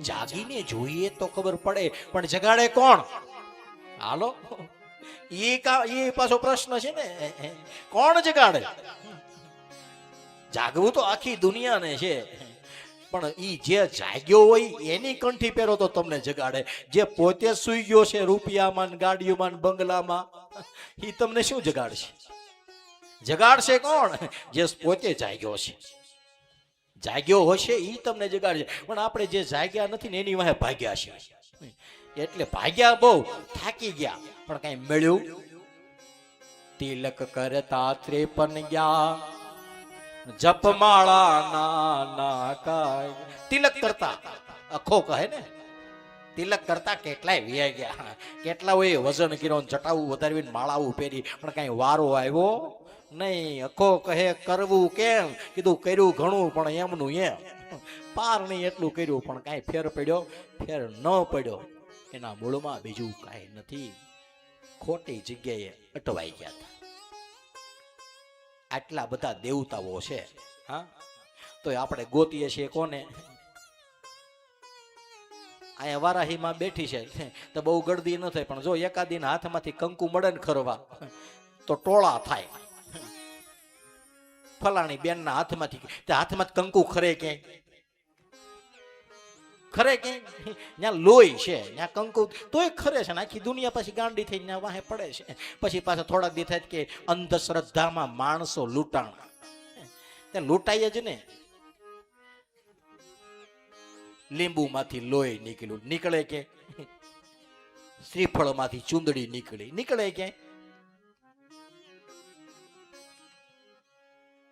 જાગીને જોઈએ તો ખબર પડે, પણ જગાડે કોણ? હાલો, એ પાછો પ્રશ્ન છે ને, કોણ જગાડે? જાગવું તો આખી દુનિયાને છે, પણ ઈ જે જાગ્યો હોય એની કંઠી પહેરો તો તમને જગાડે. જે પોતે સૂઈ ગયો છે રૂપિયામાં, ગાડીઓમાં, બંગલામાં, ઈ તમને શું જગાડશે? જગાડશે કોણ? જે પોતે જાગ્યો છે. જાગ્યો હશે ઈ તમને જગાડશે. પણ આપણે જે જાગ્યા નથી ને એની વાહે ભાગ્યા છે. એટલે ભાગ્યા બહુ, થાકી ગયા, પણ કઈ મળ્યું? તિલક કરતા 53 ગયા, જપમાળા ના કાય. તિલક કરતા અખો કહે ને, તિલક કરતા કેટલાય વ્યાઈ ગયા, કેટલાઓએ વજન કર્યો, જટાવું વધારવીને માળાવું પહેરી, પણ કઈ વારો આવ્યો નહીં. અખો કહે કરવું કેમ? કીધું કર્યું ઘણું પણ એમનું એમ, પાર નહીં એટલું કર્યું, પણ કાંઈ ફેર પડ્યો? ફેર ન પડ્યો. એના મૂળમાં બીજું કાંઈ નથી, ખોટી જગ્યાએ અટવાઈ ગયા હતા. આટલા બધા દેવતાઓ છે, હા, તો આપણે ગોતીએ છીએ કોને? અહીંયા વારાહીમાં બેઠી છે તો બહુ ગળદી ન થાય, પણ જો એકાદીના હાથમાંથી કંકુ મળે ને ખરવા તો ટોળા થાય. ફલાણી બેનના હાથમાંથી કંકુ ખરે ક્યાંય? ખરે ક્યાંય? ત્યાં લોહી છે, ત્યાં કંકુ તોય ખરે છે ને. આખી દુનિયા પછી ગાંડી થઈ ત્યાં વાહે પડે છે. પછી પાછા થોડાક દી થાય કે અંધશ્રદ્ધામાં માણસો લૂંટાણા. ત્યાં લૂંટાય જ ને. લીંબુમાંથી લોહી નીકળ્યું, નીકળે કે? શ્રીફળમાંથી ચૂંદડી નીકળે ક્યાંય?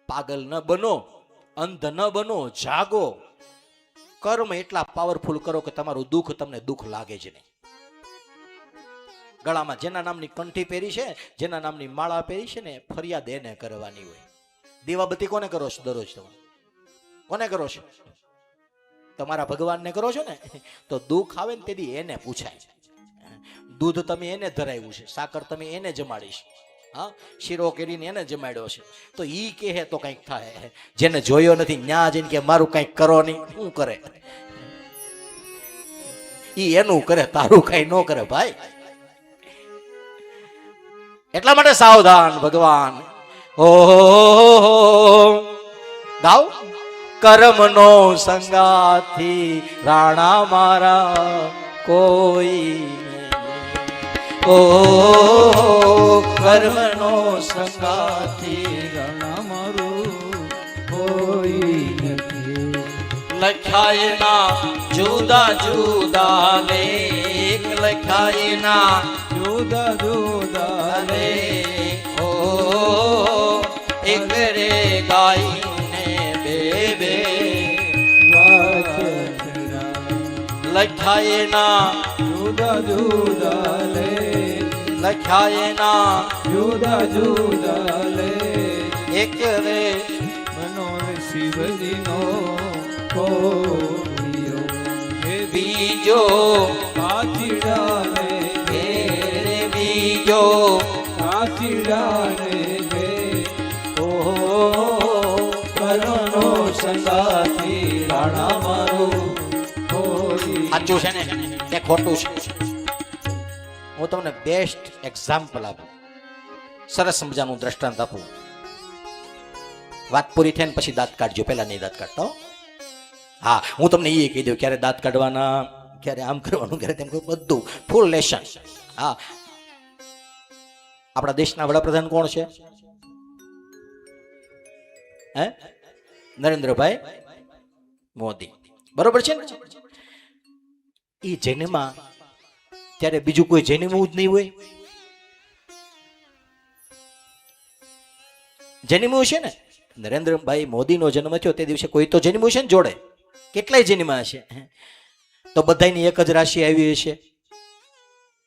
પાગલ ન બનો, અંધ ન બનો, જાગો. કર્મ એટલા પાવરફુલ કરો કે તમારું દુઃખ તમને દુઃખ લાગે જ નહીં. ગળામાં જેના નામની કંઠી પહેરી છે, જેના નામની માળા પહેરી છે ને, ફરિયાદ એને કરવાની હોય. દીવાબત્તી કોને કરો છો દરરોજ? તમે કોને કરો છો? તમારા ભગવાનને કરો છો ને. તો દુઃખ આવે ને તેથી એને પૂછાય. દૂધ તમે એને ધરાવ્યું છે, સાકર તમે એને જમાડી છે, હા, શીરો કેરીને એને જમાડ્યો છે, તો ઈ કહે તો કંઈક થાય. જેને જોયો નથી ન્યા જઈને કે મારું કંઈક કરો નહીં, શું કરે? ઈ એનું કરે, તારું કઈ ન કરે ભાઈ. એટલા માટે સાવધાન ભગવાન. ઓ ગાવ, કર્મનો સંગાથી રાણા મારા કોઈ. ઓ કર્મનો સંગાથી રાણા મારું કોઈ નથી. લખાયેના જુદા જુદા લેખ, લખાયેના જુદા જુદા લેખ. ઓ એક રે ગાઈને બે બે લખાયેના જુદા જુદા લેખ, લખાયેના જુદા જુદા લેખ. એક રે મનોર શિવજીનો કોયો, બીજો કાચીડાને ઘેરે, બીજો કાચીડાને ઘેરે. ઓ કર્મનો સંગાથી રાણા મારું કોઈ. સાચું છે ને કે ખોટું છે? હું તમને બેસ્ટ એક્ઝામ્પલ આપું, સરસ મજાનું દ્રષ્ટાંત આપું. વાત પૂરી થઈને પછી દાંત કાઢજો, પહેલા નહીં દાંત કાઢતા. હા, હું તમને એ કહી દઉં ક્યારે દાંત કાઢવાના, ક્યારે આમ કરવાનું, ક્યારે તેમ કરવાનું, બધું ફૂલ લેશન. હા, આપણા દેશના વડાપ્રધાન કોણ છે? હે? નરેન્દ્રભાઈ મોદી, બરોબર છે ને? એ જન્મમાં ત્યારે બીજું કોઈ જન્મવું જ નહીં હોય. જન્મ્યું છે ને, નરેન્દ્રભાઈ મોદીનો જન્મ થયો તે દિવસે કોઈ તો જન્મ્યું છે ને જોડે. કેટલાય જન્મ હશે, તો બધાની એક જ રાશિ આવી હશે.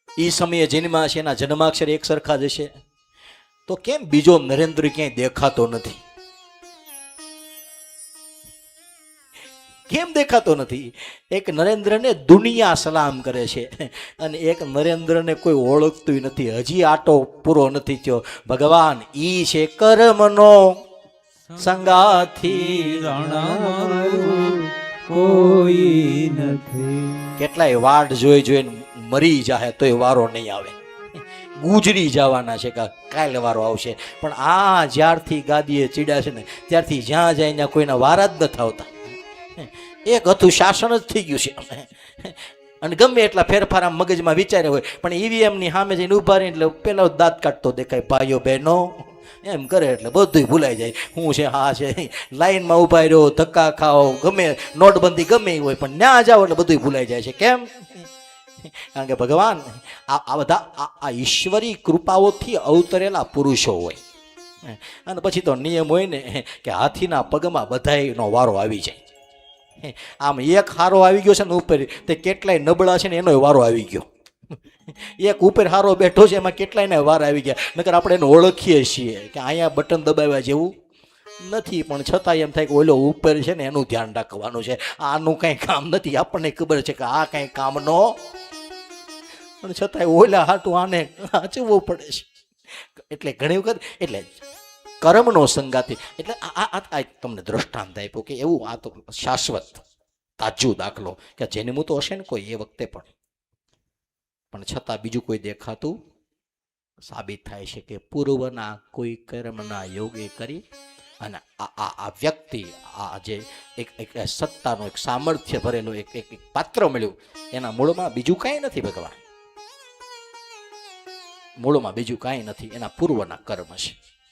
એ સમયે જન્મ હશે, એના જન્માક્ષર એક સરખા જ હશે. તો કેમ બીજો નરેન્દ્ર ક્યાંય દેખાતો નથી? કેમ દેખાતો નથી? એક નરેન્દ્રને દુનિયા સલામ કરે છે અને એક નરેન્દ્રને કોઈ ઓળખતું નથી. હજી આટો પૂરો નથી થયો. ભગવાન ઈ છે કર્મનો સંગાથી રાણા મારું કોઈ નથી. કેટલાય વાડ જોઈ જોઈને મરી જાહે તોય વારો નહીં આવે, ગુજરી જવાના છે કે કાલે વારો આવશે. પણ આ જ્યારથી ગાદીએ ચીડ્યા છે ને ત્યારથી જ્યાં જાય ત્યાં કોઈના વારા જ નથી આવતા. એક હતું શાસન જ થઈ ગયું છે. અને ગમે એટલા ફેરફાર આમ મગજમાં વિચાર્યા હોય પણ ઈવીએમ ની સામે જઈને ઉભા રહીને એટલે પેલા દાંત કાઢતો દેખાય, ભાઈઓ બહેનો એમ કરે એટલે બધું ભૂલાઈ જાય. હું છે હા છે, લાઈનમાં ઉભા રહ્યો, ધક્કા ખાઓ, ગમે નોટબંધી ગમે એ હોય પણ ત્યાં જાઓ એટલે બધું ભૂલાઈ જાય છે. કેમ? કારણ કે ભગવાન આ બધા આ ઈશ્વરી કૃપાઓથી અવતરેલા પુરુષો હોય. અને પછી તો નિયમ હોય ને કે હાથીના પગમાં બધાયનો વારો આવી જાય. આમ એક હારો આવી ગયો છે ને ઉપર, તે કેટલાય નબળા છે ને એનો વારો આવી ગયો. એક ઉપર હારો બેઠો છે એમાં કેટલાયને વાર આવી ગયા. નકર આપણે એને ઓળખીએ છીએ કે અહીંયા બટન દબાવ્યા જેવું નથી, પણ છતાં એમ થાય કે ઓલો ઉપર છે ને એનું ધ્યાન રાખવાનું છે, આનું કંઈ કામ નથી. આપણને ખબર છે કે આ કંઈ કામનો, પણ છતાંય ઓલા હાટું આને વાંચવું પડે છે. એટલે ઘણી વખત એટલે કર્મનો સંગાતી, એટલે આ તમને દ્રષ્ટાંત આપ્યું કે એવું આ તો શાશ્વત તાજું દાખલો કે જન્મું તો હશે ને કોઈ એ વખતે પણ છતાં બીજું કોઈ દેખાતું સાબિત થાય છે કે પૂર્વના કોઈ કર્મના યોગે કરી અને આ વ્યક્તિ આ જે એક સત્તાનું એક સામર્થ્ય ભરેલું એક પાત્ર મળ્યું, એના મૂળમાં બીજું કાંઈ નથી ભગવાન, મૂળમાં બીજું કાંઈ નથી, એના પૂર્વના કર્મ છે.